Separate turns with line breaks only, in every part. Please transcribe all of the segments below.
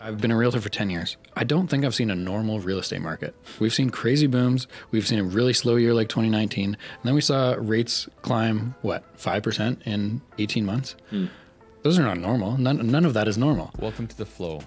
I've been a realtor for 10 years. I don't think I've seen a normal real estate market. We've seen crazy booms. We've seen a really slow year like 2019. And then we saw rates climb, 5% in 18 months? Those are not normal. None of that is normal.
Welcome to The Flow,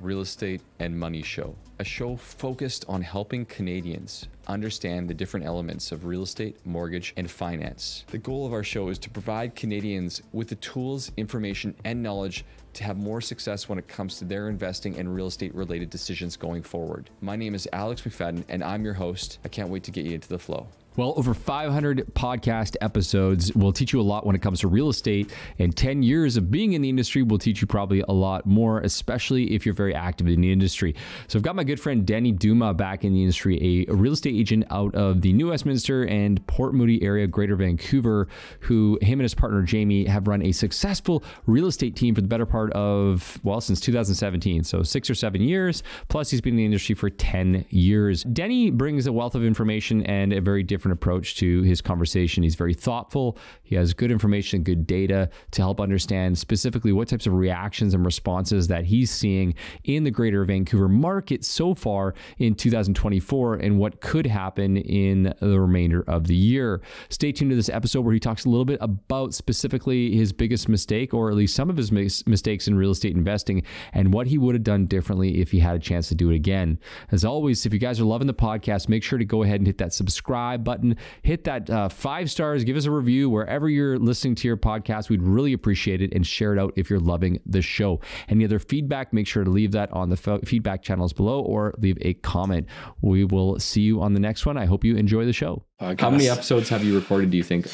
Real Estate and Money Show, a show focused on helping Canadians understand the different elements of real estate, mortgage, and finance. The goal of our show is to provide Canadians with the tools, information, and knowledge to have more success when it comes to their investing and real estate related decisions going forward. My name is Alex McFadyen, and I'm your host. I can't wait to get you into the flow.
Well, over 500 podcast episodes will teach you a lot when it comes to real estate, and 10 years of being in the industry will teach you probably a lot more, especially if you're very active in the industry. So I've got my good friend Denny Dumas back in the industry, a real estate agent out of the New Westminster and Port Moody area, Greater Vancouver, who him and his partner Jamie have run a successful real estate team for the better part of, since 2017. So 6 or 7 years, plus he's been in the industry for 10 years. Denny brings a wealth of information and a very different approach to his conversation. He's very thoughtful. He has good information, good data to help understand specifically what types of reactions and responses that he's seeing in the Greater Vancouver market so far in 2024 and what could happen in the remainder of the year. Stay tuned to this episode where he talks a little bit about specifically his biggest mistake, or at least some of his mistakes in real estate investing, and what he would have done differently if he had a chance to do it again. As always, if you guys are loving the podcast, make sure to go ahead and hit that subscribe button. Hit that 5 stars, give us a review wherever you're listening to your podcast. We'd really appreciate it, and share it out if you're loving the show. Any other feedback, make sure to leave that on the feedback channels below or leave a comment. We will see you on the next one. I hope you enjoy the show.
Podcast. How many episodes have you recorded, do you think,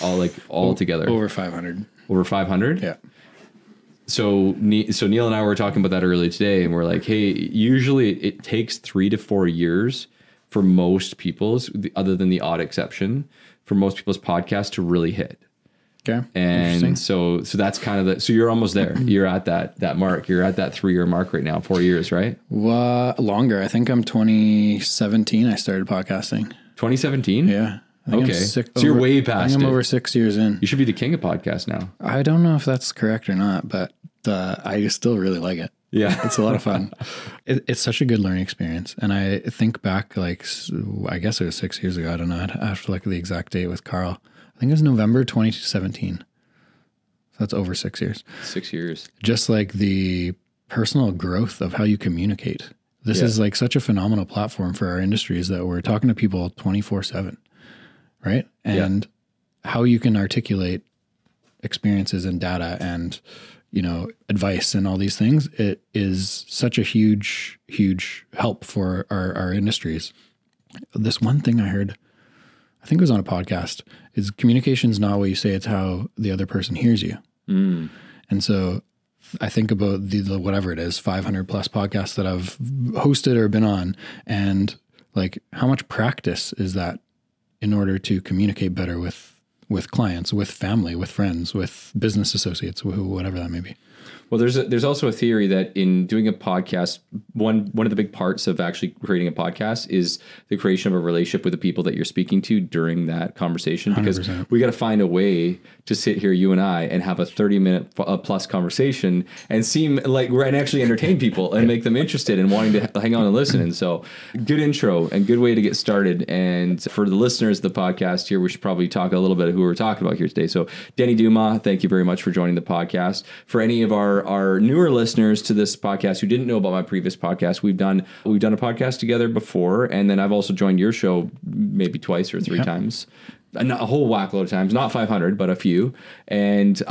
all together?
Over 500.
Over 500?
Yeah.
So Neil and I were talking about that earlier today, and we're like, hey, usually it takes 3 to 4 years for most people's, other than the odd exception, for most people's podcasts to really hit.
Okay.
And so that's kind of so you're almost there. You're at that mark. You're at that 3-year mark right now, 4 years, right?
Longer. I think I'm 2017. I started podcasting.
2017?
Yeah.
Okay. So you're way past
I'm over 6 years in.
You should be the king of podcasts now.
I don't know if that's correct or not, but I still really like it.
Yeah.
It's a lot of fun. It's such a good learning experience. And I think back, I guess it was 6 years ago. I don't know. I'd have to look at the exact date with Carl. I think it was November 2017. So that's over 6 years.
6 years.
Just like the personal growth of how you communicate. This is like such a phenomenal platform for our industries that we're talking to people 24/7, right? And how you can articulate experiences and data and advice and all these things, it is such a huge, huge help for our industries. This one thing I heard, I think it was on a podcast, is communication's not what you say, it's how the other person hears you. And so I think about the whatever it is, 500 plus podcasts that I've hosted or been on, and like how much practice is that in order to communicate better with clients, with family, with friends, with business associates, whatever that may be.
Well, there's also a theory that in doing a podcast, one of the big parts of actually creating a podcast is the creation of a relationship with the people that you're speaking to during that conversation. Because 100%. We got to find a way to sit here, you and I, and have a 30-minute plus conversation and seem like we're and actually entertain people and make them interested and wanting to hang on and listen. And so, good intro and good way to get started. And for the listeners of the podcast here, we should probably talk a little bit of who we're talking about here today. So, Denny Dumas, thank you very much for joining the podcast. For any of our newer listeners to this podcast who didn't know about my previous podcast, we've done a podcast together before, and then I've also joined your show maybe twice or 3 times, a whole whack load of times, not 500, but a few. And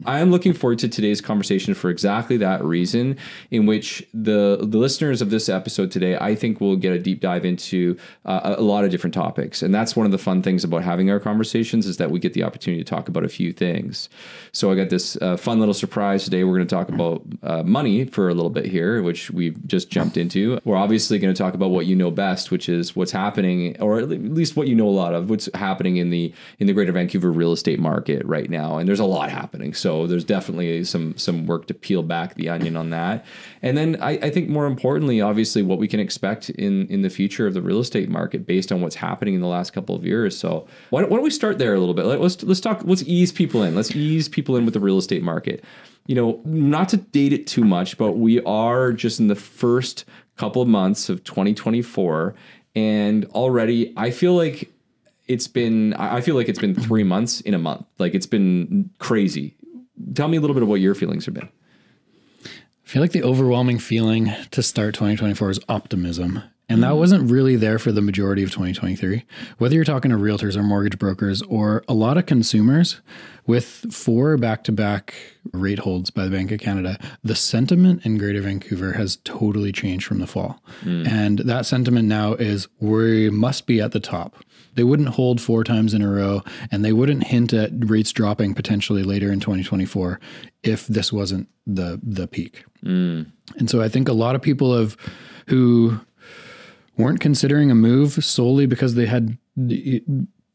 I'm looking forward to today's conversation for exactly that reason, in which the listeners of this episode today, I think, will get a deep dive into a lot of different topics. And that's one of the fun things about having our conversations, is that we get the opportunity to talk about a few things. So I got this fun little surprise today. We're going to talk about money for a little bit here, which we've just jumped into. We're obviously going to talk about what you know best, which is what's happening, or at least what you know a lot of, what's happening in the Greater Vancouver real estate market right now. And there's a lot happening. So So there's definitely some work to peel back the onion on that. And then I think more importantly, obviously, what we can expect in the future of the real estate market based on what's happening in the last couple of years. So why don't we start there a little bit? Let's ease people in. Let's ease people in with the real estate market. Not to date it too much, but we are just in the first couple of months of 2024. And already I feel like it's been 3 months in a month. Like, it's been crazy. Tell me a little bit of what your feelings have been.
I feel like the overwhelming feeling to start 2024 is optimism. And that wasn't really there for the majority of 2023. Whether you're talking to realtors or mortgage brokers or a lot of consumers, with 4 back-to-back rate holds by the Bank of Canada, the sentiment in Greater Vancouver has totally changed from the fall. And that sentiment now is we must be at the top. They wouldn't hold 4 times in a row, and they wouldn't hint at rates dropping potentially later in 2024 if this wasn't the peak. And so I think a lot of people who weren't considering a move solely because they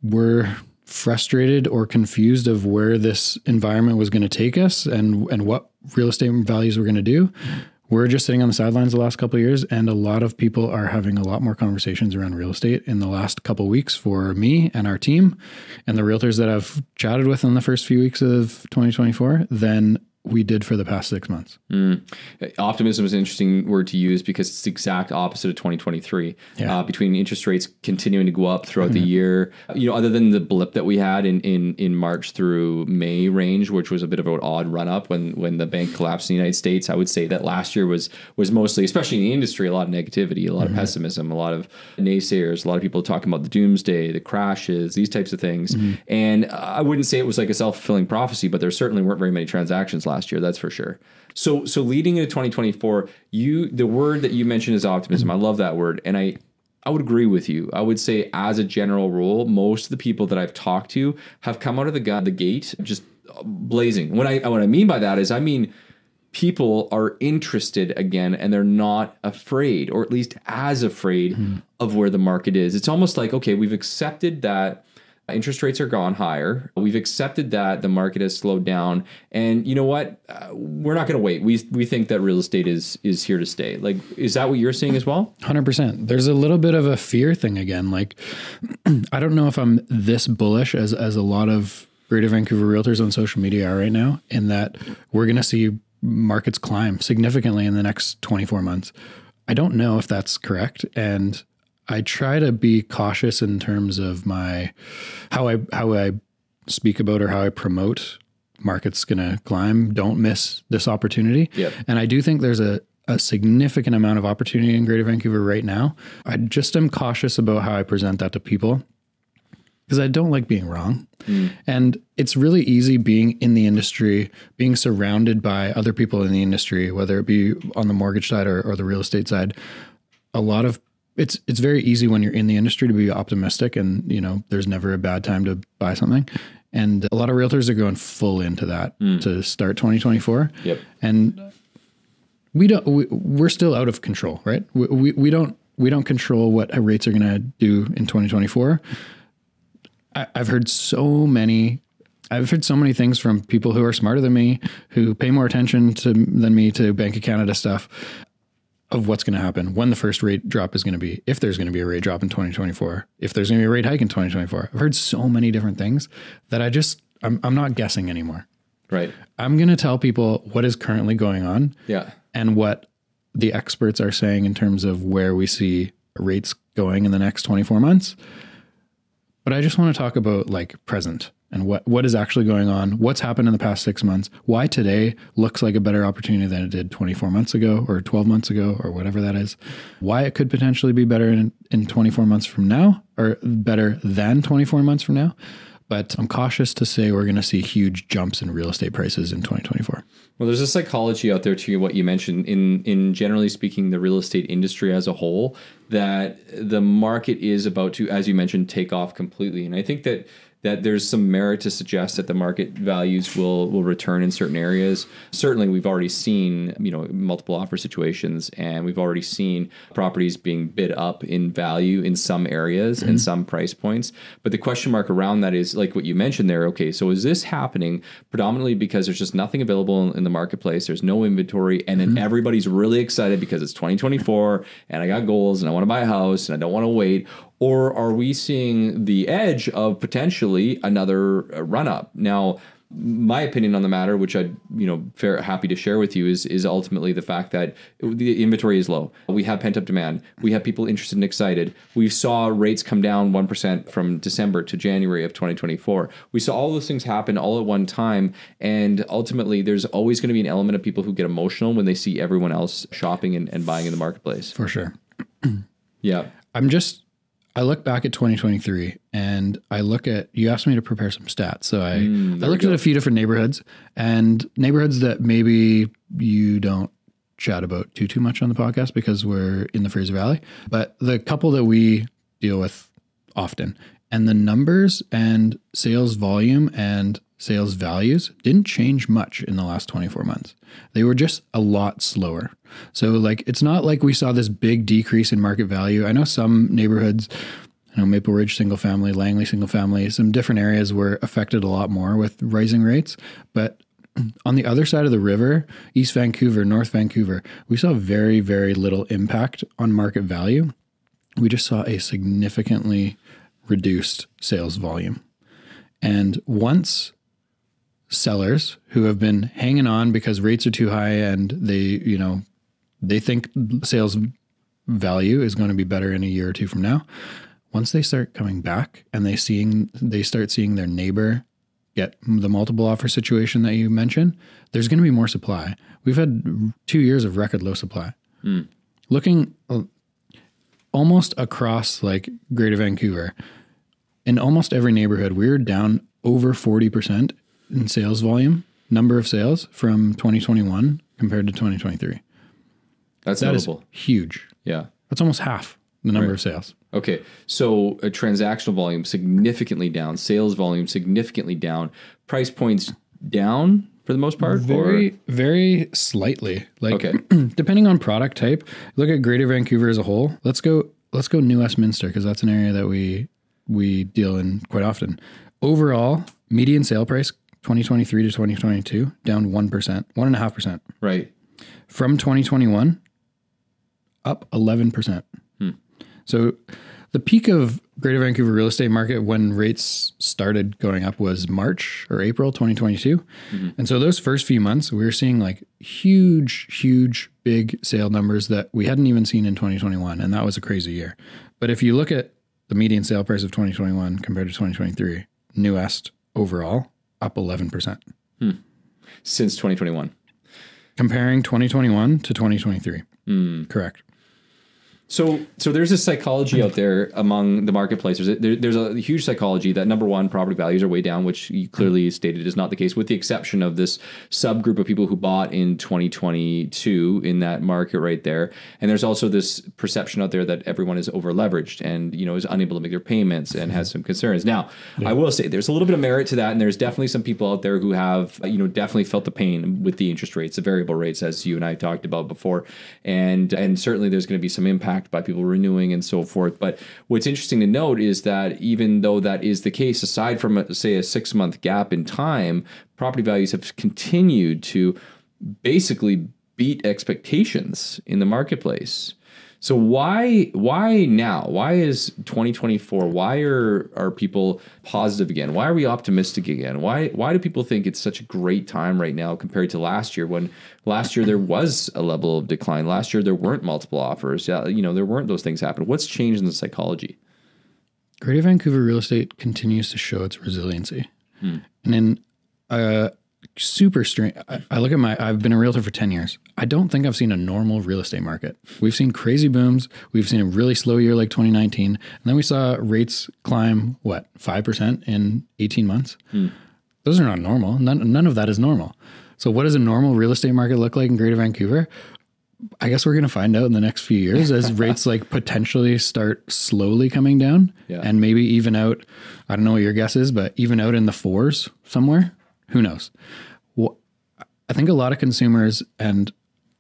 were frustrated or confused of where this environment was going to take us and what real estate values were going to do. We're just sitting on the sidelines the last couple of years, and a lot of people are having a lot more conversations around real estate in the last couple of weeks for me and our team and the realtors that I've chatted with in the first few weeks of 2024 than we did for the past 6 months.
Optimism is an interesting word to use because it's the exact opposite of 2023. Between interest rates continuing to go up throughout the year, other than the blip that we had in March through May range, which was a bit of an odd run up when the bank collapsed in the United States. I would say that last year was mostly, especially in the industry, a lot of negativity, a lot of pessimism, a lot of naysayers, a lot of people talking about the doomsday, the crashes, these types of things. And I wouldn't say it was like a self-fulfilling prophecy, but there certainly weren't very many transactions last year, that's for sure. So leading into 2024, the word that you mentioned is optimism. I love that word. And I would agree with you. I would say as a general rule, most of the people that I've talked to have come out of the gate just blazing. What I mean by that is, people are interested again, and they're not afraid, or at least as afraid of where the market is. It's almost like, okay, we've accepted that interest rates are gone higher. We've accepted that the market has slowed down, and you know what? We're not going to wait. We think that real estate is here to stay. Like, is that what you're seeing as well?
100%. There's a little bit of a fear thing again. Like, I don't know if I'm this bullish as a lot of Greater Vancouver realtors on social media are right now, in that we're going to see markets climb significantly in the next 24 months. I don't know if that's correct, and I try to be cautious in terms of how I speak about or how I promote market's going to climb. Don't miss this opportunity.
Yep.
And I do think there's a significant amount of opportunity in Greater Vancouver right now. I just am cautious about how I present that to people because I don't like being wrong. And it's really easy being in the industry, being surrounded by other people in the industry, whether it be on the mortgage side or the real estate side. It's very easy when you're in the industry to be optimistic, and there's never a bad time to buy something. And a lot of realtors are going full into that to start 2024.
Yep.
And we're still out of control, right? We don't control what rates are going to do in 2024. I've heard so many things from people who are smarter than me, who pay more attention than me to Bank of Canada stuff, of what's going to happen, when the first rate drop is going to be, if there's going to be a rate drop in 2024, if there's going to be a rate hike in 2024. I've heard so many different things that I'm not guessing anymore.
Right.
I'm going to tell people what is currently going on.
Yeah.
And what the experts are saying in terms of where we see rates going in the next 24 months. But I just want to talk about like present and what is actually going on, what's happened in the past 6 months, why today looks like a better opportunity than it did 24 months ago or 12 months ago or whatever that is, why it could potentially be better in 24 months from now, or better than 24 months from now. But I'm cautious to say we're going to see huge jumps in real estate prices in 2024.
Well, there's a psychology out there to what you mentioned in generally speaking, the real estate industry as a whole, that the market is about to, as you mentioned, take off completely. And I think that that there's some merit to suggest that the market values will return in certain areas. Certainly, we've already seen, multiple offer situations, and we've already seen properties being bid up in value in some areas and some price points. But the question mark around that is like what you mentioned there. Okay, so is this happening predominantly because there's just nothing available in the marketplace? There's no inventory, and then everybody's really excited because it's 2024 and I got goals and I want to buy a house and I don't want to wait? Or are we seeing the edge of potentially another run up? Now, my opinion on the matter, which I'd happy to share with you, is ultimately the fact that the inventory is low. We have pent up demand. We have people interested and excited. We saw rates come down 1% from December to January of 2024. We saw all those things happen all at one time, and ultimately, there's always going to be an element of people who get emotional when they see everyone else shopping and buying in the marketplace.
For sure.
Yeah,
I look back at 2023 and I look at, you asked me to prepare some stats. So I looked at a few different neighborhoods that maybe you don't chat about too much on the podcast because we're in the Fraser Valley, but the couple that we deal with often, and the numbers and sales volume and sales values didn't change much in the last 24 months. They were just a lot slower. So like, it's not like we saw this big decrease in market value. I know some neighborhoods, Maple Ridge single family, Langley single family, some different areas were affected a lot more with rising rates. But on the other side of the river, East Vancouver, North Vancouver, we saw very, very little impact on market value. We just saw a significantly reduced sales volume. And once sellers who have been hanging on because rates are too high and they think sales value is going to be better in a year or two from now, once they start coming back and they start seeing their neighbor get the multiple offer situation that you mentioned, there's going to be more supply. We've had 2 years of record low supply. Looking almost across like Greater Vancouver, in almost every neighborhood, we're down over 40% in sales volume, number of sales from 2021 compared to 2023.
That notable.
Is huge.
Yeah.
That's almost half the number of sales.
Okay. So a transactional volume significantly down, sales volume significantly down, price points down for the most part?
Very slightly. Like, depending on product type, look at Greater Vancouver as a whole. Let's go New Westminster, because that's an area that we deal in quite often. Overall, median sale price 2023 to 2022 down 1%, 1.5%.
Right.
From 2021 up 11%. So the peak of Greater Vancouver real estate market when rates started going up was March or April 2022. And so those first few months, we were seeing like huge, big sale numbers that we hadn't even seen in 2021. And that was a crazy year. But if you look at the median sale price of 2021 compared to 2023, New West overall up 11%.
Since 2021.
Comparing 2021 to 2023. Correct.
So there's a psychology out there among the marketplaces. There's a huge psychology that, number one, property values are way down, which you clearly stated is not the case, with the exception of this subgroup of people who bought in 2022 in that market right there. And there's also this perception out there that everyone is over leveraged and, is unable to make their payments and has some concerns. Now, I will say there's a little bit of merit to that. And there's definitely some people out there who have, definitely felt the pain with the interest rates, the variable rates, as you and I talked about before. And certainly there's going to be some impact by people renewing and so forth. But what's interesting to note is that even though that is the case, aside from, say, a 6-month gap in time, property values have continued to basically beat expectations in the marketplace. So why now? Why is 2024? Why are people positive again? Why are we optimistic again? Why do people think it's such a great time right now compared to last year, when last year there was a level of decline? Last year there weren't multiple offers. There weren't those things happen. What's changed in the psychology?
Greater Vancouver real estate continues to show its resiliency. And in super strange. I look at I've been a realtor for 10 years. I don't think I've seen a normal real estate market. We've seen crazy booms. We've seen a really slow year like 2019. And then we saw rates climb, 5% in 18 months? Those are not normal. None of that is normal. So what does a normal real estate market look like in Greater Vancouver? I guess we're going to find out in the next few years as rates like potentially start slowly coming down and maybe even out. I don't know what your guess is, but even out in the 4s somewhere, who knows? Well, I think a lot of consumers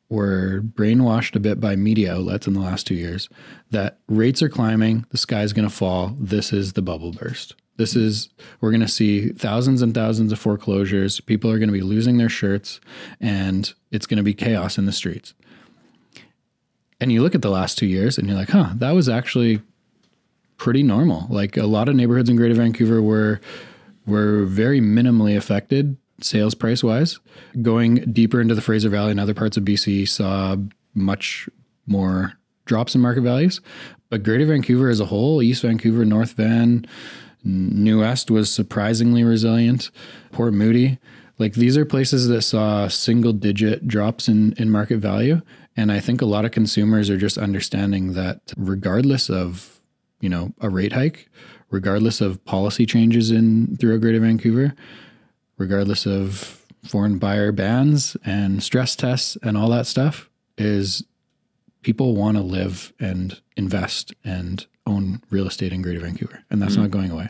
were brainwashed a bit by media outlets in the last 2 years that rates are climbing, the sky's going to fall. This is the bubble burst. We're going to see thousands and thousands of foreclosures. People are going to be losing their shirts and it's going to be chaos in the streets. And you look at the last 2 years and you're like, that was actually pretty normal. Like a lot of neighborhoods in Greater Vancouver were very minimally affected sales price wise. Going deeper into the Fraser Valley and other parts of BC saw much more drops in market values. But Greater Vancouver as a whole, East Vancouver, North Van, New West was surprisingly resilient. Port Moody, like these are places that saw single digit drops in market value. And I think a lot of consumers are just understanding that regardless of, a rate hike, regardless of policy changes throughout Greater Vancouver, regardless of foreign buyer bans and stress tests and all that stuff, is people want to live and invest and own real estate in Greater Vancouver. And that's not going away.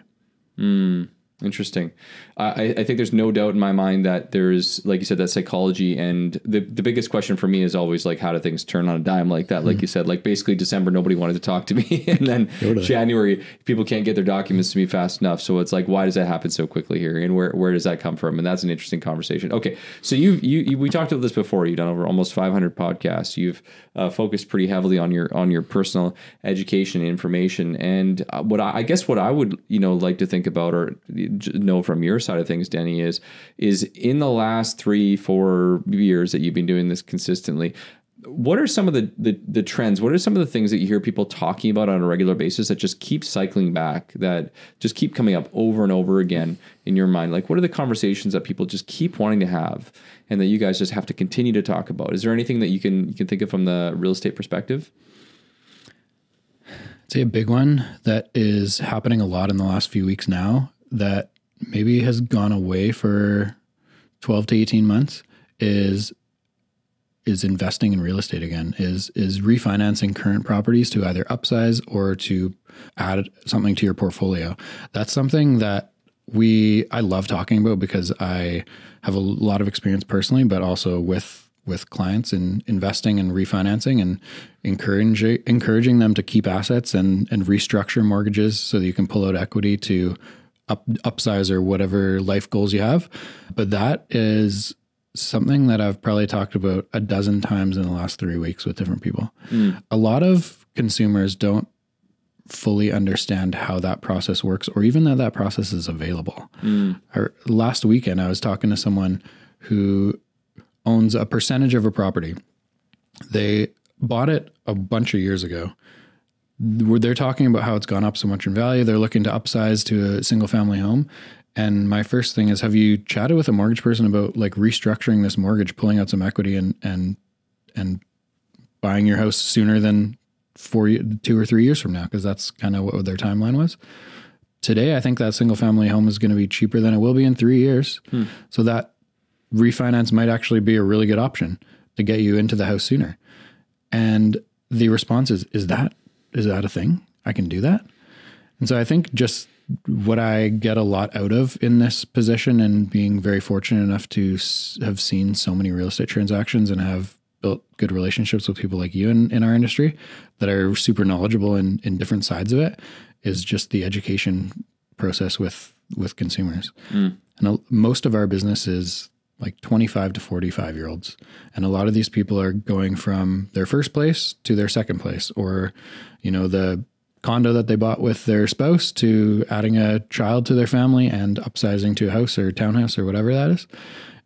Interesting. I think there's no doubt in my mind that there's, like you said, that psychology. And the biggest question for me is always like, how do things turn on a dime like that? Like you said, like basically December, nobody wanted to talk to me. And then January, people can't get their documents to me fast enough. So it's like, why does that happen so quickly here? And where does that come from? And that's an interesting conversation. Okay. So we talked about this before. You've done over almost 500 podcasts. You've focused pretty heavily on your personal education and information. And what I would, like to think about or know from your side of things, Denny, is in the last 3-4 years that you've been doing this consistently, what are some of the trends? What are some of the things that you hear people talking about on a regular basis that just keep cycling back, that just keep coming up over and over again in your mind? Like, what are the conversations that people just keep wanting to have and that you guys just have to continue to talk about? Is there anything that you can think of from the real estate perspective?
I'd say a big one that is happening a lot in the last few weeks now that maybe has gone away for 12 to 18 months is investing in real estate again, is refinancing current properties to either upsize or to add something to your portfolio. That's something that I love talking about because I have a lot of experience personally, but also with clients in investing and refinancing and encouraging them to keep assets and restructure mortgages so that you can pull out equity to upsize or whatever life goals you have. But that is something that I've probably talked about a dozen times in the last 3 weeks with different people. A lot of consumers don't fully understand how that process works or even that process is available. Last weekend, I was talking to someone who owns a percentage of a property. They bought it a bunch of years ago. They're talking about how it's gone up so much in value. They're looking to upsize to a single family home. And my first thing is, have you chatted with a mortgage person about like restructuring this mortgage, pulling out some equity and buying your house sooner than 2 or 3 years from now? Because that's kind of what their timeline was. Today, I think that single family home is going to be cheaper than it will be in 3 years. So that refinance might actually be a really good option to get you into the house sooner. And the response is that a thing? I can do that? And so I think just what I get a lot out of in this position and being very fortunate enough to have seen so many real estate transactions and have built good relationships with people like you in our industry that are super knowledgeable in different sides of it is just the education process with consumers. And most of our business is like 25 to 45 year olds. And a lot of these people are going from their first place to their second place, or, the condo that they bought with their spouse to adding a child to their family and upsizing to a house or townhouse or whatever that is.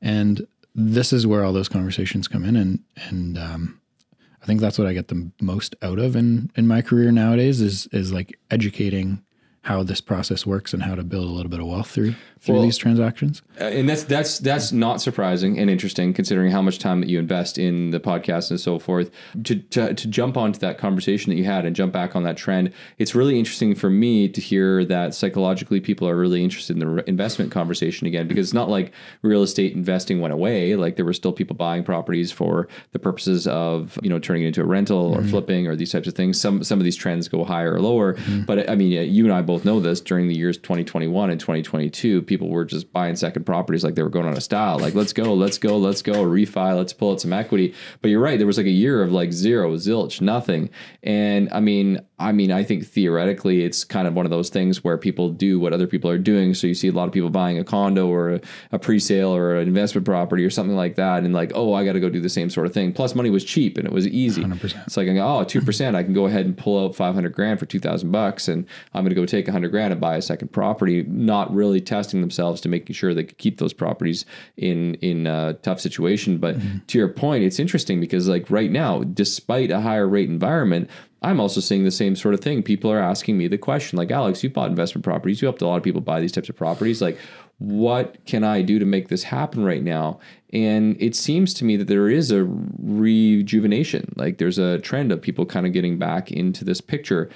And this is where all those conversations come in. And I think that's what I get the most out of in my career nowadays is like educating how this process works and how to build a little bit of wealth through these transactions.
And that's not surprising and interesting, considering how much time that you invest in the podcast and so forth. To jump onto that conversation that you had and jump back on that trend, it's really interesting for me to hear that psychologically people are really interested in the investment conversation again, because it's not like real estate investing went away. Like there were still people buying properties for the purposes of, turning it into a rental or flipping or these types of things. Some of these trends go higher or lower, but I mean, you and I both know this. During the years 2021 and 2022, people were just buying second properties like they were going on a style. Like, let's go, refi, let's pull out some equity. But you're right. There was like a year of like zero, zilch, nothing. And I mean, I think theoretically it's kind of one of those things where people do what other people are doing. So you see a lot of people buying a condo or a pre-sale or an investment property or something like that. And like, oh, I got to go do the same sort of thing. Plus money was cheap and it was easy.
100%.
It's like, 2%, I can go ahead and pull out $500,000 for $2,000 and I'm going to go take $100,000 and buy a second property, not really testing themselves to making sure they could keep those properties in a tough situation. But to your point, it's interesting because like right now, despite a higher rate environment, I'm also seeing the same sort of thing. People are asking me the question, like, Alex, you bought investment properties. You helped a lot of people buy these types of properties. Like, what can I do to make this happen right now? And it seems to me that there is a rejuvenation. Like there's a trend of people kind of getting back into this picture.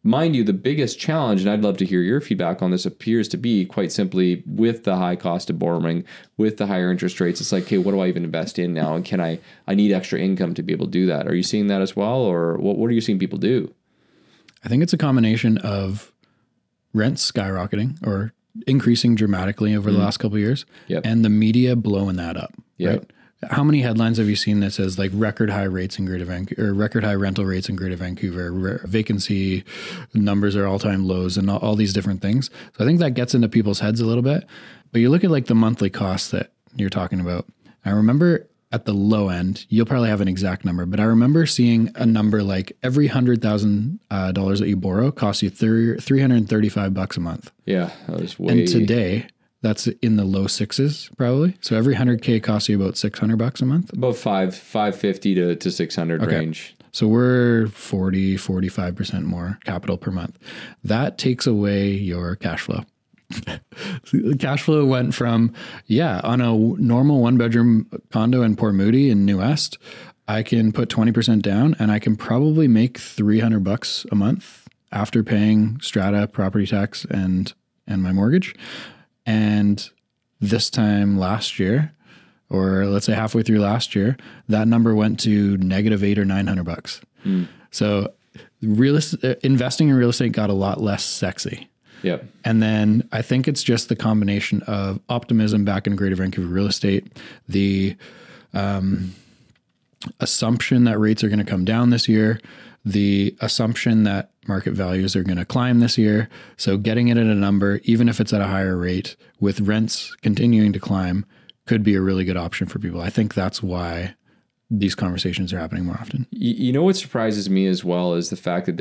Mind you, the biggest challenge, and I'd love to hear your feedback on this, appears to be quite simply with the high cost of borrowing, with the higher interest rates. It's like, okay, what do I even invest in now? And I need extra income to be able to do that. Are you seeing that as well? Or what are you seeing people do?
I think it's a combination of rents skyrocketing or increasing dramatically over the last couple of years and the media blowing that up. Right? How many headlines have you seen that says like record high rates in Greater Vancouver, or record high rental rates in Greater Vancouver, vacancy numbers are all-time lows and all these different things. So I think that gets into people's heads a little bit. But you look at like the monthly costs that you're talking about. I remember at the low end, you'll probably have an exact number, but I remember seeing a number like every $100,000 that you borrow costs you $335 a month. Yeah,
that was way.
And today, that's in the low sixes probably. So every 100K costs you about $600 a month.
About 550 to 600 range.
So we're 45% more capital per month. That takes away your cash flow. The cash flow went from, on a normal 1-bedroom condo in Port Moody in New West, I can put 20% down and I can probably make $300 a month after paying strata, property tax, and my mortgage. And this time last year, or let's say halfway through last year, that number went to -$800 or $900. So investing in real estate got a lot less sexy.
Yep.
And then I think it's just the combination of optimism back in Greater Vancouver real estate, the assumption that rates are going to come down this year, the assumption that market values are going to climb this year. So getting it at a number, even if it's at a higher rate, with rents continuing to climb, could be a really good option for people. I think that's why these conversations are happening more often.
You know what surprises me as well is the fact that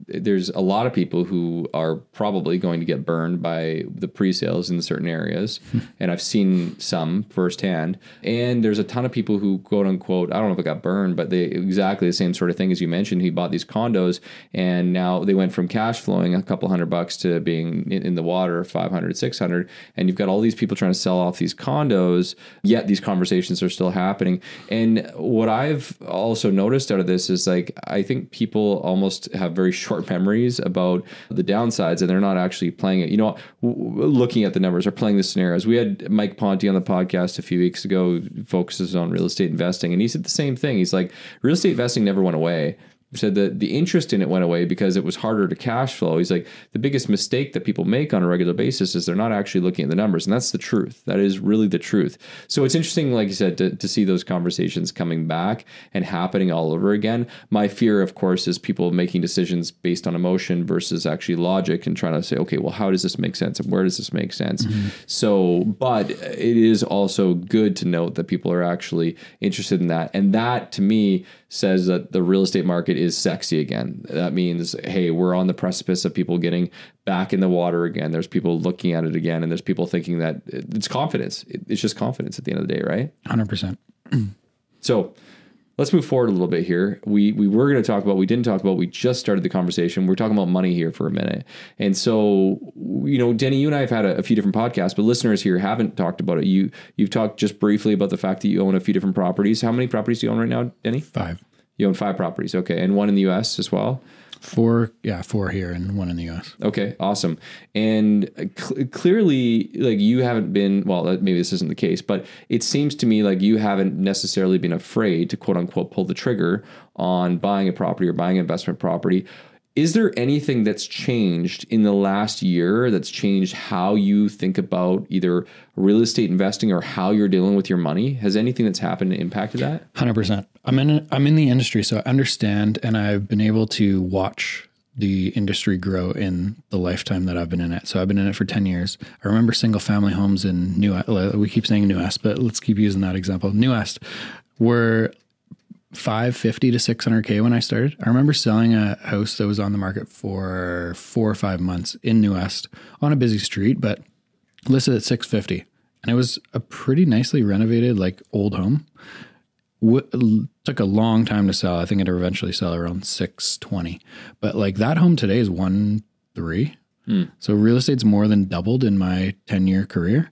there's a lot of people who are probably going to get burned by the pre-sales in certain areas. And I've seen some firsthand. And there's a ton of people who, quote unquote, I don't know if it got burned, but they exactly the same sort of thing as you mentioned. He bought these condos and now they went from cash flowing a couple $100 to being in the water, 500, 600. And you've got all these people trying to sell off these condos, yet these conversations are still happening. And what I've also noticed out of this is like, I think people almost have very short memories about the downsides and they're not actually playing it. Looking at the numbers or playing the scenarios. We had Mike Ponte on the podcast a few weeks ago, focuses on real estate investing. And he said the same thing. He's like, real estate investing never went away. Said that the interest in it went away because it was harder to cash flow. He's like, the biggest mistake that people make on a regular basis is they're not actually looking at the numbers. And that's the truth. That is really the truth. So it's interesting, like you said, to see those conversations coming back and happening all over again. My fear, of course, is people making decisions based on emotion versus actually logic and trying to say, okay, well, how does this make sense? And where does this make sense? So, but it is also good to note that people are actually interested in that. And that, to me, says that the real estate market is sexy again. That means, hey, we're on the precipice of people getting back in the water again. There's people looking at it again, and there's people thinking that it's confidence. It's just confidence at the end of the day, right?
100%.
So let's move forward a little bit here. We were going to talk about, we didn't talk about, we just started the conversation. We're talking about money here for a minute. And so, Denny, you and I have had a few different podcasts, but listeners here haven't talked about it. You've talked just briefly about the fact that you own a few different properties. How many properties do you own right now, Denny?
5.
You own 5 properties. Okay. And one in the US as well?
4 here and 1 in the US.
Okay, awesome. And clearly, like, you haven't been, well, maybe this isn't the case, but it seems to me like you haven't necessarily been afraid to quote unquote pull the trigger on buying a property or buying an investment property. Is there anything that's changed in the last year that's changed how you think about either real estate investing or how you're dealing with your money? Has anything that's happened impacted that?
100%. I'm in the industry, so I understand, and I've been able to watch the industry grow in the lifetime that I've been in it. So I've been in it for 10 years. I remember single family homes in we keep saying New West, but let's keep using that example. New West were $550 to $600K when I started. I remember selling a house that was on the market for 4 or 5 months in New West on a busy street, but listed at $650. And it was a pretty nicely renovated, like, old home. Took a long time to sell. I think it'd eventually sell around $620. But like, that home today is $1.3. So real estate's more than doubled in my 10-year career.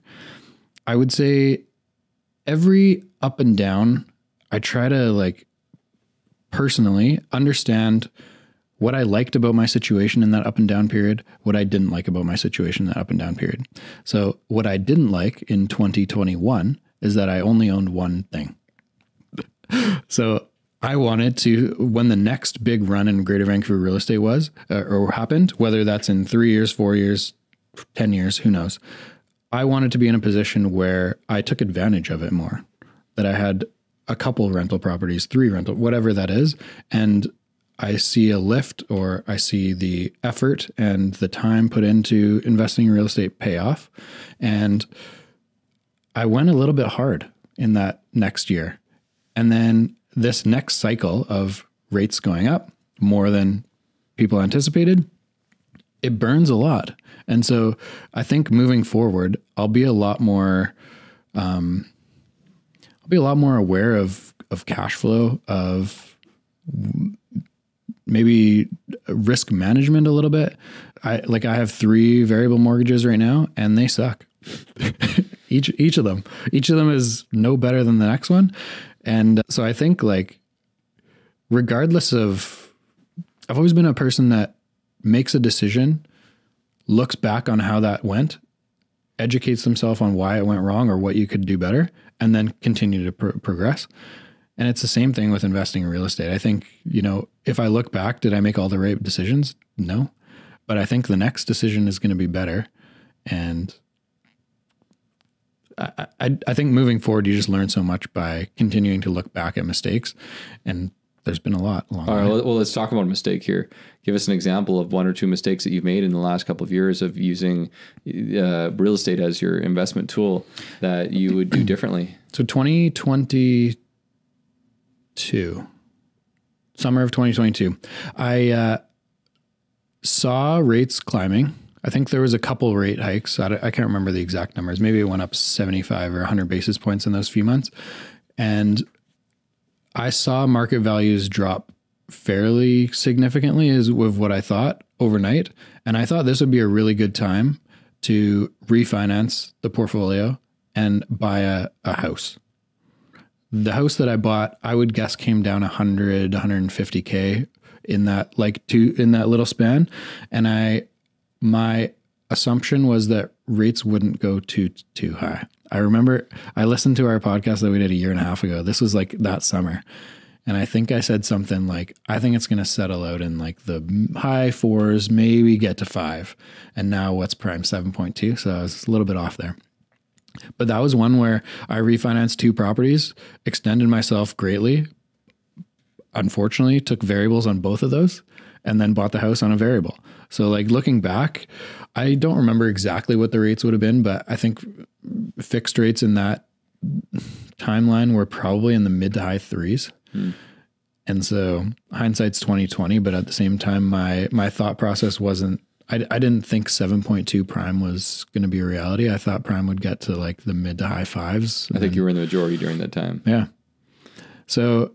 I would say every up and down, I try to, like, personally understand what I liked about my situation in that up and down period, what I didn't like about my situation in that up and down period. So what I didn't like in 2021 is that I only owned one thing. So I wanted to, when the next big run in Greater Vancouver real estate was, or happened, whether that's in 3 years, 4 years, 10 years, who knows, I wanted to be in a position where I took advantage of it more, that I had a couple rental properties, 3 rental, whatever that is. And I see a lift, or I see the effort and the time put into investing in real estate pay off. And I went a little bit hard in that next year. And then this next cycle of rates going up more than people anticipated, it burns a lot. And so I think moving forward, I'll be a lot more aware of cash flow, of maybe risk management a little bit. I have 3 variable mortgages right now, and they suck. each of them is no better than the next one. And so I think, like, regardless of, I've always been a person that makes a decision, looks back on how that went, educates themselves on why it went wrong or what you could do better, and then continue to progress. And it's the same thing with investing in real estate. I think, if I look back, did I make all the right decisions? No. But I think the next decision is going to be better. And I think moving forward, you just learn so much by continuing to look back at mistakes. And there's been a lot along the way.
All right, well, let's talk about a mistake here. Give us an example of 1 or 2 mistakes that you've made in the last couple of years of using real estate as your investment tool that you would do differently.
So 2022, summer of 2022, I saw rates climbing. I think there was a couple rate hikes. I can't remember the exact numbers. Maybe it went up 75 or 100 basis points in those few months. And I saw market values drop fairly significantly with what I thought overnight. And I thought this would be a really good time to refinance the portfolio and buy a house. The house that I bought, I would guess, came down 100, 150K in that little span. And my assumption was that rates wouldn't go too high. I remember I listened to our podcast that we did a year and a half ago. This was like that summer. And I think I said something like, I think it's going to settle out in like the high 4s, maybe get to 5. And now what's prime? 7.2. So I was a little bit off there. But that was one where I refinanced 2 properties, extended myself greatly. Unfortunately, took variables on both of those, and then bought the house on a variable. So like, looking back, I don't remember exactly what the rates would have been, but I think fixed rates in that timeline were probably in the mid to high 3s. And so hindsight's 2020, but at the same time, my thought process wasn't, I didn't think 7.2 prime was going to be a reality. I thought prime would get to like the mid to high 5s.
I think you were in the majority during that time.
Yeah. So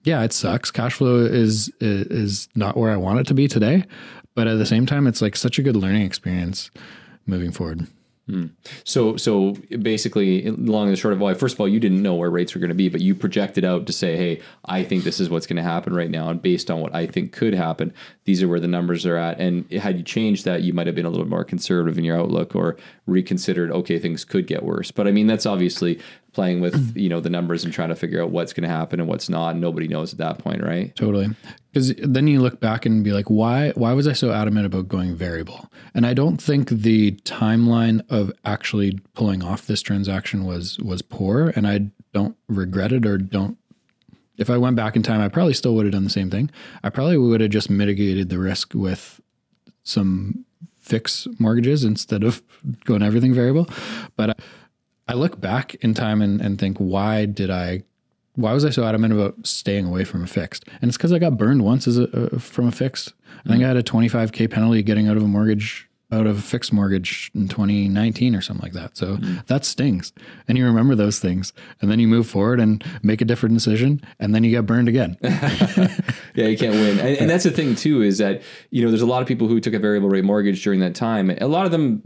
yeah, it sucks. Cash flow is not where I want it to be today, but at the same time, it's like such a good learning experience moving forward.
So basically, long and short of, well, first of all, you didn't know where rates were going to be, but you projected out to say, hey, I think this is what's going to happen right now. And based on what I think could happen, these are where the numbers are at. And had you changed that, you might have been a little more conservative in your outlook or reconsidered, okay, things could get worse. But I mean, that's obviously playing with, the numbers and trying to figure out what's going to happen and what's not. And nobody knows at that point, right?
Totally. Because then you look back and be like, why was I so adamant about going variable? And I don't think the timeline of actually pulling off this transaction was poor. And I don't regret it if I went back in time, I probably still would have done the same thing. I probably would have just mitigated the risk with some fixed mortgages instead of going everything variable. But I look back in time and think, why was I so adamant about staying away from a fixed? And it's because I got burned once from a fixed. I think I had a $25,000 penalty getting out of a fixed mortgage in 2019 or something like that. So that stings. And you remember those things. And then you move forward and make a different decision. And then you get burned again.
Yeah, you can't win. And that's the thing too, is that, there's a lot of people who took a variable rate mortgage during that time. A lot of them,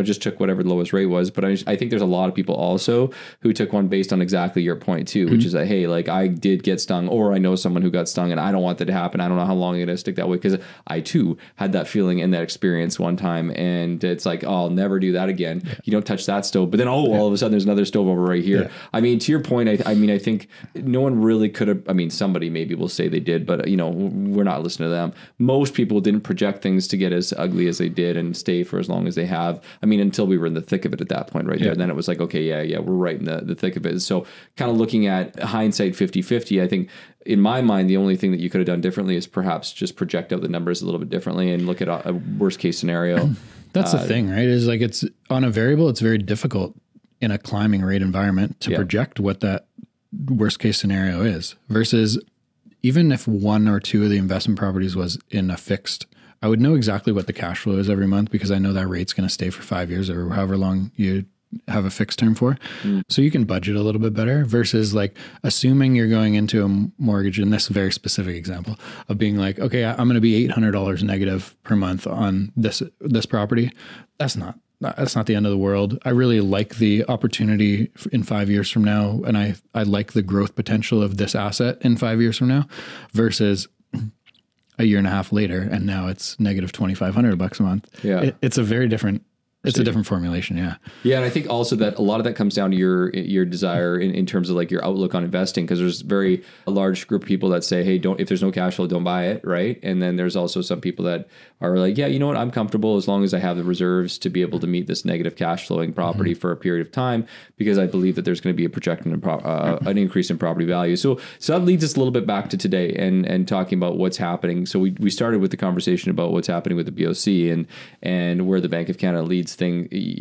just took whatever the lowest rate was. But I think there's a lot of people also who took one based on exactly your point too, which is that, hey, like I did get stung, or I know someone who got stung and I don't want that to happen. I don't know how long I'm going to stick that way, because I too had that feeling and that experience one time. And it's like, oh, I'll never do that again. Yeah. You don't touch that stove. But then, all of a sudden there's another stove over right here. Yeah. I mean, to your point, I think no one really could have, somebody maybe will say they did, but we're not listening to them. Most people didn't project things to get as ugly as they did and stay for as long as they have. Until we were in the thick of it at that point right there. Then it was like, okay, yeah, we're right in the thick of it. So kind of looking at hindsight 50-50, I think in my mind, the only thing that you could have done differently is perhaps just project out the numbers a little bit differently and look at a worst case scenario.
That's the thing, right? Is like, it's on a variable, it's very difficult in a climbing rate environment to project what that worst case scenario is, versus even if one or two of the investment properties was in a fixed, I would know exactly what the cash flow is every month, because I know that rate's going to stay for 5 years or however long you have a fixed term for. So you can budget a little bit better, versus like assuming you're going into a mortgage in this very specific example of being like, okay, I'm going to be $800 negative per month on this property. That's not the end of the world. I really like the opportunity in 5 years from now. And I like the growth potential of this asset in 5 years from now, versus a year and a half later. And now it's negative $2,500 a month. Yeah. It's a very different, it's a different formulation. Yeah.
Yeah. And I think also that a lot of that comes down to your desire in terms of like your outlook on investing, because there's a large group of people that say, hey, if there's no cash flow, don't buy it. Right. And then there's also some people that are like, yeah, you know what, I'm comfortable as long as I have the reserves to be able to meet this negative cash flowing property for a period of time, because I believe that there's going to be a projection an increase in property value. So that leads us a little bit back to today and talking about what's happening. So we started with the conversation about what's happening with the BOC and where the Bank of Canada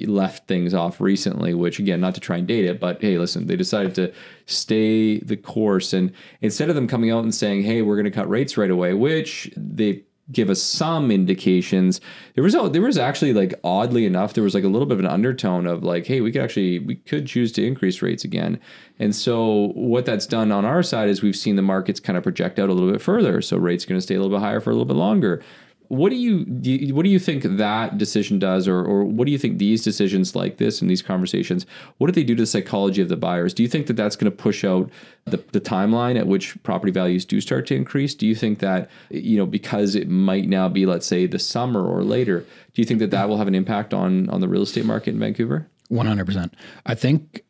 left things off recently, which again, not to try and date it, but hey, listen, they decided to stay the course. And instead of them coming out and saying, hey, we're going to cut rates right away, which they give us some indications, there was actually, like, oddly enough, there was like a little bit of an undertone of like, hey, we could choose to increase rates again. And so what that's done on our side is we've seen the markets kind of project out a little bit further. So rates are going to stay a little bit higher for a little bit longer. What do you think that decision does, or what do you think these decisions like this and these conversations, what do they do to the psychology of the buyers? Do you think that that's going to push out the timeline at which property values do start to increase? Do you think that, because it might now be, let's say, the summer or later, do you think that will have an impact on the real estate market in Vancouver? 100%.
I think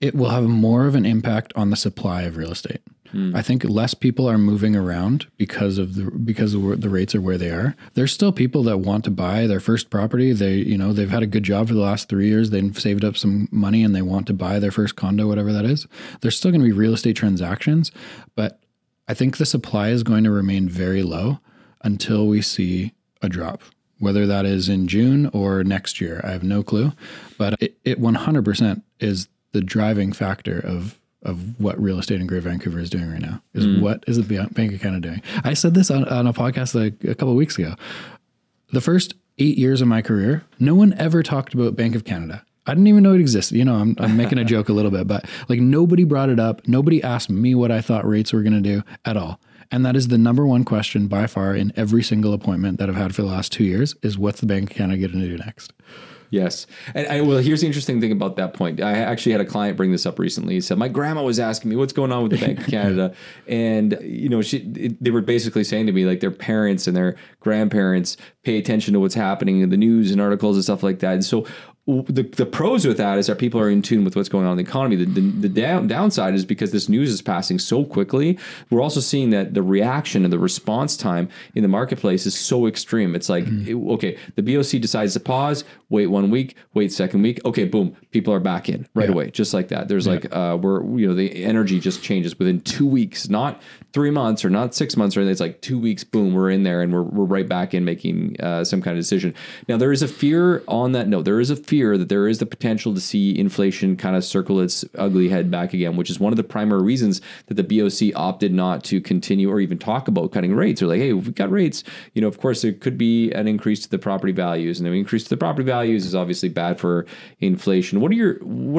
it will have more of an impact on the supply of real estate. I think less people are moving around because the rates are where they are. There's still people that want to buy their first property. They've had a good job for the last 3 years. They've saved up some money and they want to buy their first condo, whatever that is. There's still going to be real estate transactions, but I think the supply is going to remain very low until we see a drop. Whether that is in June or next year, I have no clue, but it 100% is the driving factor of what real estate in Greater Vancouver is doing right now, is what is the Bank of Canada doing? I said this on a podcast like a couple of weeks ago. The first 8 years of my career, no one ever talked about Bank of Canada I didn't even know it existed. You know, I'm making a joke a little bit, but like nobody brought it up. Nobody asked me what I thought rates were going to do at all. And that is the number one question by far in every single appointment that I've had for the last 2 years is what's the Bank of Canada going to do next?
Yes. And well, here's the interesting thing about that point. I actually had a client bring this up recently. He said, my grandma was asking me what's going on with the Bank of Canada. And, you know, they were basically saying to me, like, their parents and their grandparents pay attention to what's happening in the news and articles and stuff like that. And so the pros with that is that people are in tune with what's going on in the economy. The downside is because this news is passing so quickly, we're also seeing that the reaction and the response time in the marketplace is so extreme. It's like, okay, the BOC decides to pause, wait 1 week, wait second week. Okay, boom, people are back in right away, just like that. There's like, the energy just changes within 2 weeks, not 3 months or not 6 months or anything. It's like 2 weeks, boom, we're in there and we're right back in making some kind of decision. Now, there is a fear on that note. There is a fear that there is the potential to see inflation kind of circle its ugly head back again, which is one of the primary reasons that the BOC opted not to continue or even talk about cutting rates. They're like, hey, if we cut rates, you know, of course, there could be an increase to the property values, and an increase to the property values is obviously bad for inflation. What are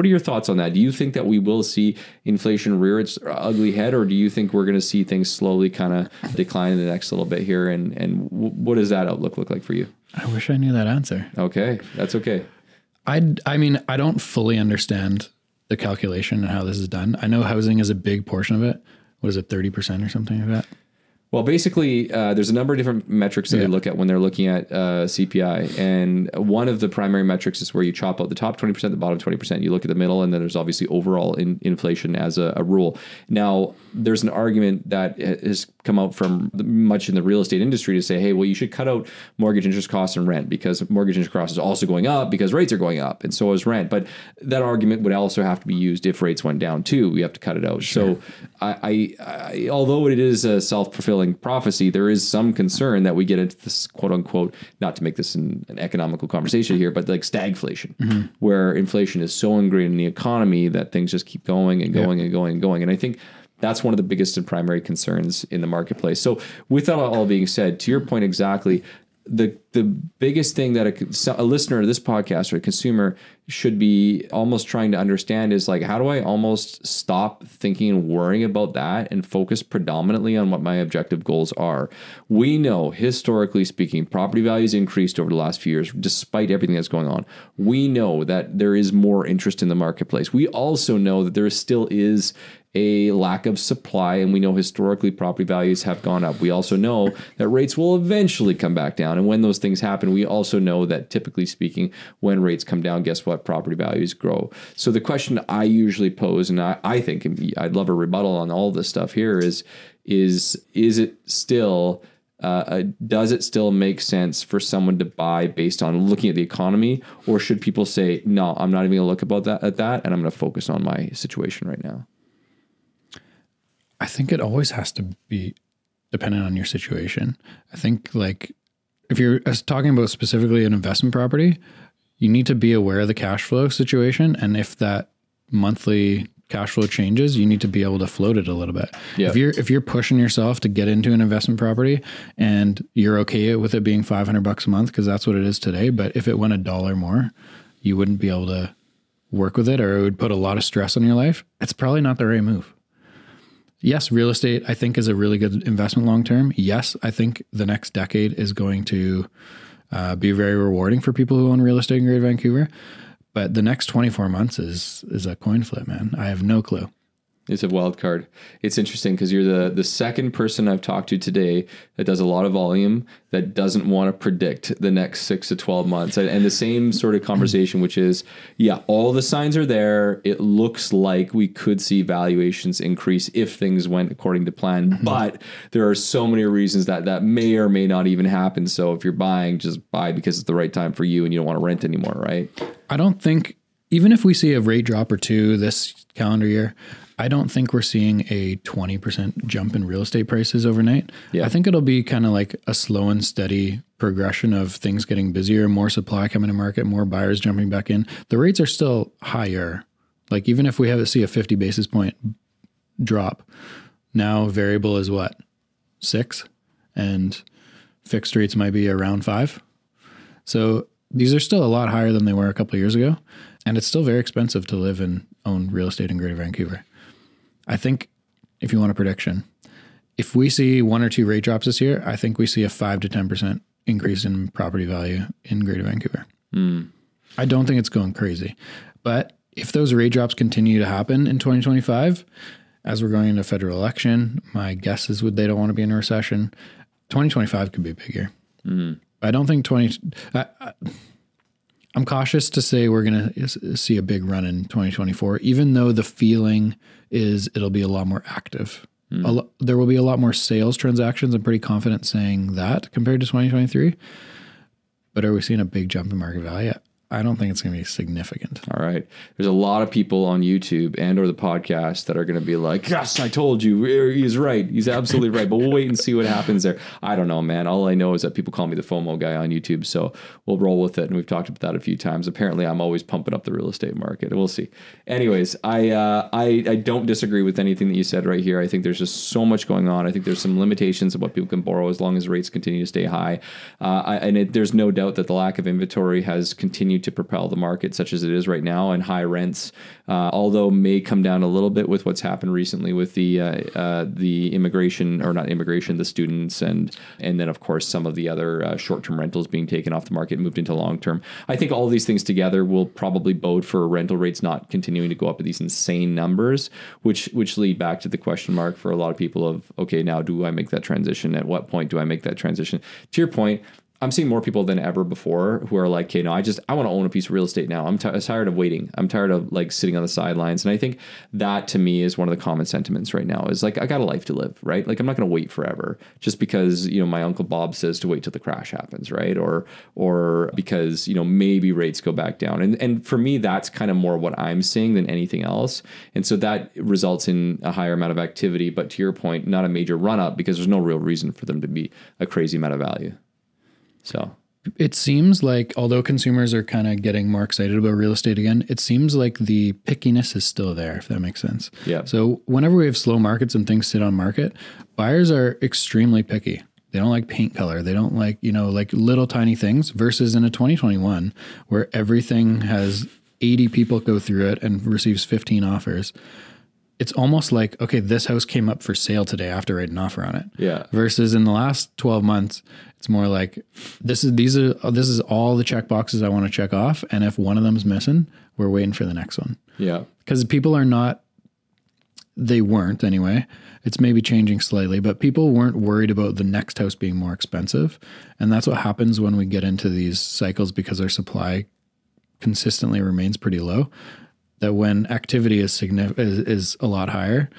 your thoughts on that? Do you think that we will see inflation rear its ugly head, or do you think we're going to see things slowly kind of decline in the next little bit here? And what does that outlook look like for you?
I wish I knew that answer.
Okay, that's okay.
I mean, I don't fully understand the calculation and how this is done. I know housing is a big portion of it. What is it, 30% or something like that?
Well, basically, there's a number of different metrics that they look at when they're looking at CPI. And one of the primary metrics is where you chop out the top 20%, the bottom 20%. You look at the middle, and then there's obviously overall inflation as a rule. Now, there's an argument that has come out from much in the real estate industry to say, hey, well, you should cut out mortgage interest costs and rent because mortgage interest costs is also going up because rates are going up, and so is rent. But that argument would also have to be used if rates went down too. We have to cut it out. Sure. So I although it is a self-fulfilling prophecy, there is some concern that we get into this quote unquote, not to make this an economical conversation here, but like stagflation, where inflation is so ingrained in the economy that things just keep going and going and going and going. And I think that's one of the biggest and primary concerns in the marketplace. So with that all being said, to your point exactly, the biggest thing that a listener to this podcast or a consumer should be almost trying to understand is like, how do I almost stop thinking and worrying about that and focus predominantly on what my objective goals are? We know, historically speaking, property values increased over the last few years, despite everything that's going on. We know that there is more interest in the marketplace. We also know that there still is a lack of supply, and we know historically property values have gone up. We also know that rates will eventually come back down, and when those things happen, we also know that typically speaking, when rates come down, guess what? Property values grow. So the question I usually pose, and I think I'd love a rebuttal on all this stuff here, is it still does it still make sense for someone to buy based on looking at the economy, or should people say, no, I'm not even going to look at that, and I'm going to focus on my situation right now?
I think it always has to be dependent on your situation. I think like if you're talking about specifically an investment property, you need to be aware of the cash flow situation. And if that monthly cash flow changes, you need to be able to float it a little bit. Yep. If you're pushing yourself to get into an investment property and you're okay with it being $500 a month, because that's what it is today. But if it went $1 more, you wouldn't be able to work with it, or it would put a lot of stress on your life. It's probably not the right move. Yes, real estate, I think, is a really good investment long-term. Yes, I think the next decade is going to be very rewarding for people who own real estate in Greater Vancouver. But the next 24 months is a coin flip, man. I have no clue.
It's a wild card. It's interesting because you're the second person I've talked to today that does a lot of volume that doesn't want to predict the next 6 to 12 months. And the same sort of conversation, which is, yeah, all the signs are there. It looks like we could see valuations increase if things went according to plan. But there are so many reasons that may or may not even happen. So if you're buying, just buy because it's the right time for you and you don't want to rent anymore, right?
I don't think, even if we see a rate drop or two this calendar year, I don't think we're seeing a 20% jump in real estate prices overnight. Yeah. I think it'll be kind of like a slow and steady progression of things getting busier, more supply coming to market, more buyers jumping back in. The rates are still higher. Like even if we have to see a 50 basis point drop, now variable is what? 6, and fixed rates might be around 5. So these are still a lot higher than they were a couple of years ago. And it's still very expensive to live and own real estate in Greater Vancouver. I think if you want a prediction, if we see 1 or 2 rate drops this year, I think we see a 5 to 10% increase in property value in Greater Vancouver. I don't think it's going crazy. But if those rate drops continue to happen in 2025, as we're going into a federal election, my guess is they don't want to be in a recession. 2025 could be a big year. I don't think I'm cautious to say we're going to see a big run in 2024, even though the feeling is it'll be a lot more active. There will be a lot more sales transactions. I'm pretty confident saying that compared to 2023. But are we seeing a big jump in market value? I don't think it's going to be significant.
All right. There's a lot of people on YouTube and or the podcast that are going to be like, yes, I told you. He's right. He's absolutely right. But we'll wait and see what happens there. I don't know, man. All I know is that people call me the FOMO guy on YouTube. So we'll roll with it. And we've talked about that a few times. Apparently, I'm always pumping up the real estate market. We'll see. Anyways, I don't disagree with anything that you said right here. I think there's just so much going on. I think there's some limitations of what people can borrow as long as rates continue to stay high. There's no doubt that the lack of inventory has continued to propel the market such as it is right now, and high rents, although may come down a little bit with what's happened recently with the immigration, or not immigration, the students, and then of course some of the other short-term rentals being taken off the market and moved into long-term. I think all these things together will probably bode for rental rates not continuing to go up at these insane numbers, which lead back to the question mark for a lot of people of, okay, now do I make that transition? At what point do I make that transition? To your point, I'm seeing more people than ever before who are like, okay, no, I want to own a piece of real estate now. I'm tired of waiting. I'm tired of like sitting on the sidelines. And I think that to me is one of the common sentiments right now is like, I got a life to live, right? Like I'm not going to wait forever just because, my Uncle Bob says to wait till the crash happens, right? Or because, maybe rates go back down. And for me, that's kind of more what I'm seeing than anything else. And so that results in a higher amount of activity, but to your point, not a major run up because there's no real reason for them to be a crazy amount of value. So
it seems like, although consumers are kind of getting more excited about real estate again, it seems like the pickiness is still there, if that makes sense.
Yeah.
So whenever we have slow markets and things sit on market, buyers are extremely picky. They don't like paint color. They don't like, like little tiny things, versus in a 2021 where everything has 80 people go through it and receives 15 offers. It's almost like, okay, this house came up for sale today after I write an offer on it.
Yeah.
Versus in the last 12 months, it's more like this is all the check boxes I want to check off, and if one of them is missing, we're waiting for the next one.
Yeah.
Because people are not. They weren't anyway. It's maybe changing slightly, but people weren't worried about the next house being more expensive, and that's what happens when we get into these cycles because our supply consistently remains pretty low. That when activity is a lot higher,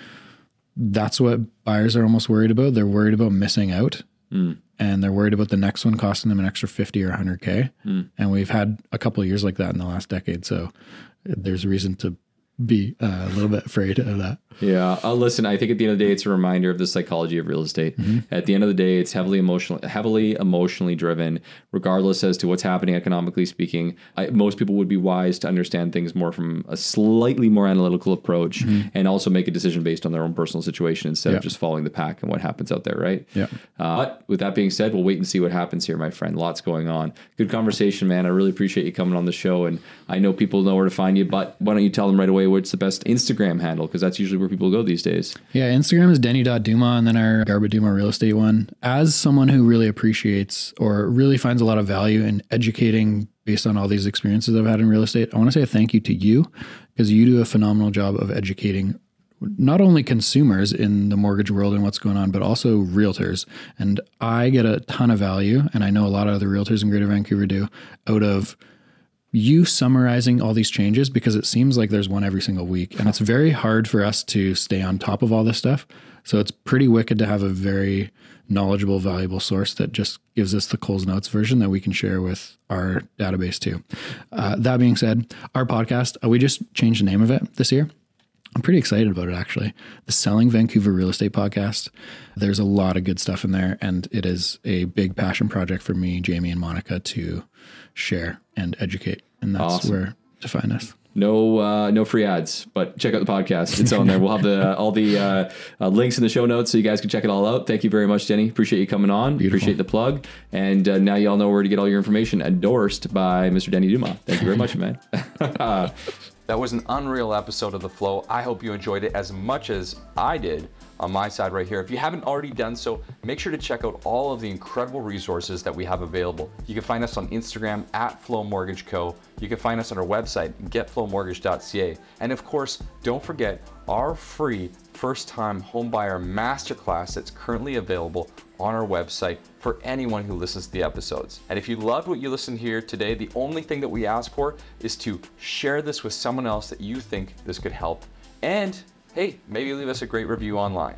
that's what buyers are almost worried about. They're worried about missing out, and they're worried about the next one costing them an extra 50 or 100K. And we've had a couple of years like that in the last decade. So there's reason to be a little bit afraid of that.
Yeah. Listen, I think at the end of the day, it's a reminder of the psychology of real estate. At the end of the day, it's heavily emotionally driven, regardless as to what's happening economically speaking. Most people would be wise to understand things more from a slightly more analytical approach and also make a decision based on their own personal situation instead of just following the pack and what happens out there, right?
Yeah.
But with that being said, we'll wait and see what happens here, my friend. Lots going on. Good conversation, man. I really appreciate you coming on the show. And I know people know where to find you, but why don't you tell them right away what's the best Instagram handle? Because that's usually where people go these days.
Yeah, Instagram is Denny.Dumas, and then our Garbutt Dumas Real Estate one. As someone who really appreciates or really finds a lot of value in educating based on all these experiences I've had in real estate, I want to say a thank you to you, because you do a phenomenal job of educating not only consumers in the mortgage world and what's going on, but also realtors. And I get a ton of value, and I know a lot of other realtors in Greater Vancouver do, out of you summarizing all these changes, because it seems like there's one every single week, and it's very hard for us to stay on top of all this stuff. So it's pretty wicked to have a very knowledgeable, valuable source that just gives us the Coles Notes version that we can share with our database too. That being said, our podcast, we just changed the name of it this year. I'm pretty excited about it, actually. The Selling Vancouver Real Estate Podcast. There's a lot of good stuff in there, and it is a big passion project for me, Jamie, and Monica to share and educate. And that's where to find us.
No free ads, but check out the podcast. It's on there. We'll have all the links in the show notes so you guys can check it all out. Thank you very much, Denny. Appreciate you coming on.
Beautiful.
Appreciate the plug. And now you all know where to get all your information endorsed by Mr. Denny Dumas. Thank you very much, man.
That was an unreal episode of The Flow. I hope you enjoyed it as much as I did on my side right here. If you haven't already done so, make sure to check out all of the incredible resources that we have available. You can find us on Instagram at Flow Mortgage Co. You can find us on our website, getflowmortgage.ca. And of course, don't forget our free first-time homebuyer masterclass that's currently available on our website for anyone who listens to the episodes. And if you loved what you listened here today, the only thing that we ask for is to share this with someone else that you think this could help. And hey, maybe leave us a great review online.